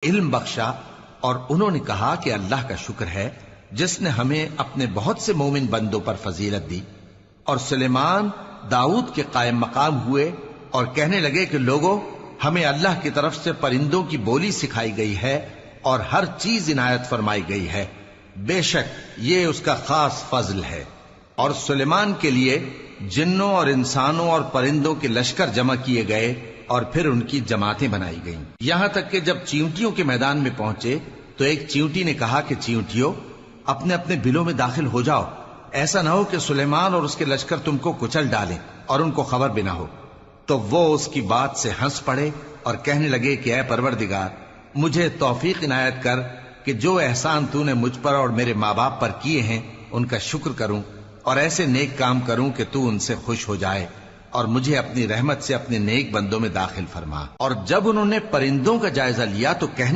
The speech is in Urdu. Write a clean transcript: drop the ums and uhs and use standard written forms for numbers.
علم بخشا، اور انہوں نے کہا کہ اللہ کا شکر ہے جس نے ہمیں اپنے بہت سے مومن بندوں پر فضیلت دی۔ اور سلیمان داؤد کے قائم مقام ہوئے اور کہنے لگے کہ لوگوں، ہمیں اللہ کی طرف سے پرندوں کی بولی سکھائی گئی ہے اور ہر چیز عنایت فرمائی گئی ہے، بے شک یہ اس کا خاص فضل ہے۔ اور سلیمان کے لیے جنوں اور انسانوں اور پرندوں کے لشکر جمع کیے گئے اور پھر ان کی جماعتیں بنائی گئیں، یہاں تک کہ جب چیونٹیوں کے میدان میں پہنچے تو ایک چیونٹی نے کہا کہ چیونٹیوں، اپنے اپنے بلوں میں داخل ہو جاؤ، ایسا نہ ہو کہ سلیمان اور اس کے لشکر تم کو کچل ڈالیں اور ان کو خبر بھی نہ ہو۔ تو وہ اس کی بات سے ہنس پڑے اور کہنے لگے کہ اے پروردگار، مجھے توفیق عنایت کر کہ جو احسان تو نے مجھ پر اور میرے ماں باپ پر کیے ہیں ان کا شکر کروں اور ایسے نیک کام کروں کہ تو ان سے خوش ہو جائے، اور مجھے اپنی رحمت سے اپنے نیک بندوں میں داخل فرما۔ اور جب انہوں نے پرندوں کا جائزہ لیا تو کہنے